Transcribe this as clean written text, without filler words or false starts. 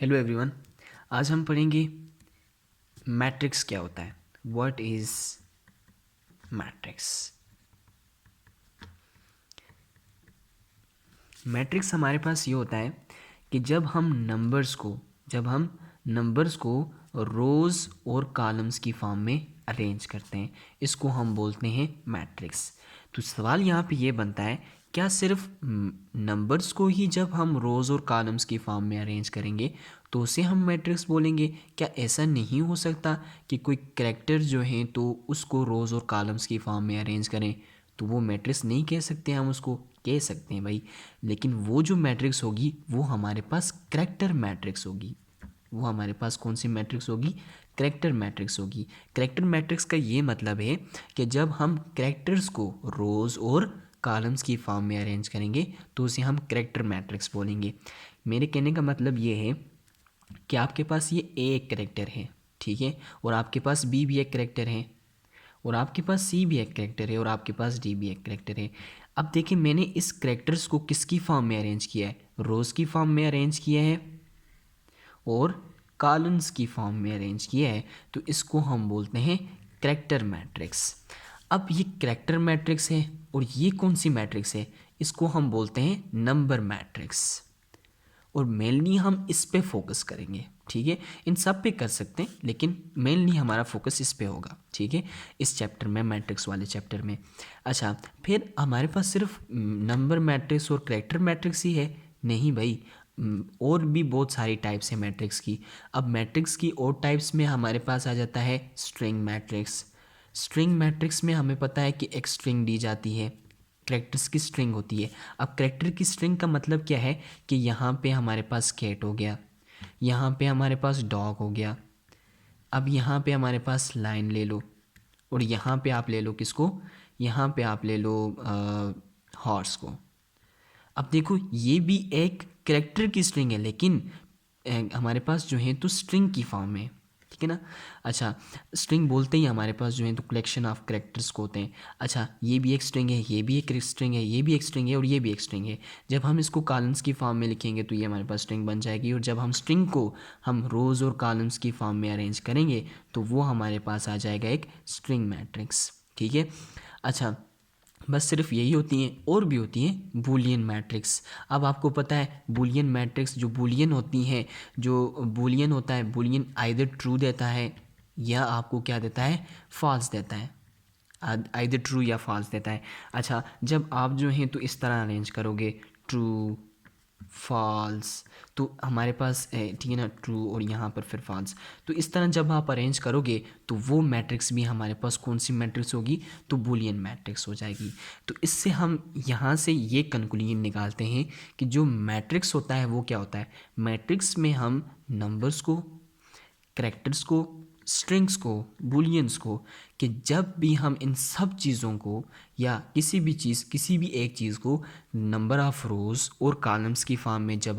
Hello everyone. आज हम पढ़ेंगे मैट्रिक्स क्या होता है। What is matrix. मैट्रिक्स हमारे पास ये होता है कि जब हम नंबर्स को रोज़ और कॉलम्स की फॉर्म में अरेंज करते हैं, इसको हम बोलते हैं मैट्रिक्स। तो सवाल यहाँ पे ये बनता है, क्या सिर्फ नंबर्स को ही जब हम रोज़ और कॉलम्स की फॉर्म में अरेंज करेंगे तो उसे हम मैट्रिक्स बोलेंगे? क्या ऐसा नहीं हो सकता कि कोई कैरेक्टर जो हैं तो उसको रोज़ और कॉलम्स की फॉर्म में अरेंज करें तो वो मैट्रिक्स नहीं कह सकते? हम उसको कह सकते हैं भाई, लेकिन वो जो मैट्रिक्स होगी वो हमारे पास करैक्टर मैट्रिक्स होगी। वो हमारे पास कौन सी मैट्रिक्स होगी? करैक्टर मैट्रिक्स होगी। करैक्टर मैट्रिक्स का ये मतलब है कि जब हम करैक्टर्स को रोज़ और कॉलम्स की फॉर्म में अरेंज करेंगे तो उसे हम करैक्टर मैट्रिक्स बोलेंगे। मेरे कहने का मतलब ये है कि आपके पास ये ए एक करैक्टर है, ठीक है, और आपके पास बी भी एक करैक्टर है, और आपके पास सी भी एक करैक्टर है, और आपके पास डी भी एक करैक्टर है। अब देखिए, मैंने इस करैक्टर्स को किसकी फॉर्म में अरेंज किया है? रोज़ की फॉर्म में अरेंज किया है और कॉलम्स की फॉर्म में अरेंज किया है, तो इसको हम बोलते हैं करैक्टर मैट्रिक्स। अब ये करैक्टर मैट्रिक्स है और ये कौन सी मैट्रिक्स है? इसको हम बोलते हैं नंबर मैट्रिक्स। और मेनली हम इस पे फोकस करेंगे, ठीक है। इन सब पे कर सकते हैं लेकिन मेनली हमारा फोकस इस पे होगा, ठीक है, इस चैप्टर में, मैट्रिक्स वाले चैप्टर में। अच्छा, फिर हमारे पास सिर्फ नंबर मैट्रिक्स और करैक्टर मैट्रिक्स ही है? नहीं भाई, और भी बहुत सारी टाइप्स है मैट्रिक्स की। अब मैट्रिक्स की और टाइप्स में हमारे पास आ जाता है स्ट्रिंग मैट्रिक्स। स्ट्रिंग मैट्रिक्स में हमें पता है कि एक स्ट्रिंग दी जाती है, कैरेक्टर्स की स्ट्रिंग होती है। अब कैरेक्टर की स्ट्रिंग का मतलब क्या है कि यहाँ पे हमारे पास कैट हो गया, यहाँ पे हमारे पास डॉग हो गया, अब यहाँ पे हमारे पास लाइन ले लो, और यहाँ पे आप ले लो किसको? यहाँ पे आप ले लो हॉर्स को। अब देखो, ये भी एक कैरेक्टर की स्ट्रिंग है लेकिन हमारे पास जो है तो स्ट्रिंग की फॉर्म में, ठीक है ना। अच्छा, स्ट्रिंग बोलते ही हमारे पास जो है तो कलेक्शन ऑफ कैरेक्टर्स को होते हैं। अच्छा, ये भी एक स्ट्रिंग है, ये भी एक स्ट्रिंग है, ये भी एक स्ट्रिंग है, और ये भी एक स्ट्रिंग है। जब हम इसको कॉलम्स की फॉर्म में लिखेंगे तो ये हमारे पास स्ट्रिंग बन जाएगी, और जब हम स्ट्रिंग को हम रोज़ और कॉलम्स की फॉर्म में अरेंज करेंगे तो वो हमारे पास आ जाएगा एक स्ट्रिंग मैट्रिक्स, ठीक है। अच्छा, बस सिर्फ यही होती हैं? और भी होती हैं बूलियन मैट्रिक्स। अब आपको पता है बूलियन मैट्रिक्स, जो बूलियन होती हैं, जो बूलियन होता है, बूलियन आइदर ट्रू देता है या आपको क्या देता है? फॉल्स देता है। आइदर ट्रू या फॉल्स देता है। अच्छा, जब आप जो हैं तो इस तरह अरेंज करोगे, ट्रू फॉल्स, तो हमारे पास ठीक है ना, ट्रू और यहाँ पर फिर फॉल्स, तो इस तरह जब आप अरेंज करोगे तो वो मैट्रिक्स भी हमारे पास कौन सी मैट्रिक्स होगी? तो बूलियन मैट्रिक्स हो जाएगी। तो इससे हम यहाँ से ये कंक्लूजन निकालते हैं कि जो मैट्रिक्स होता है वो क्या होता है? मैट्रिक्स में हम नंबर्स को, करैक्टर्स को, स्ट्रिंग्स को, बूलियंस को, कि जब भी हम इन सब चीज़ों को या किसी भी एक चीज़ को नंबर ऑफ़ रोज़ और कॉलम्स की फॉर्म में जब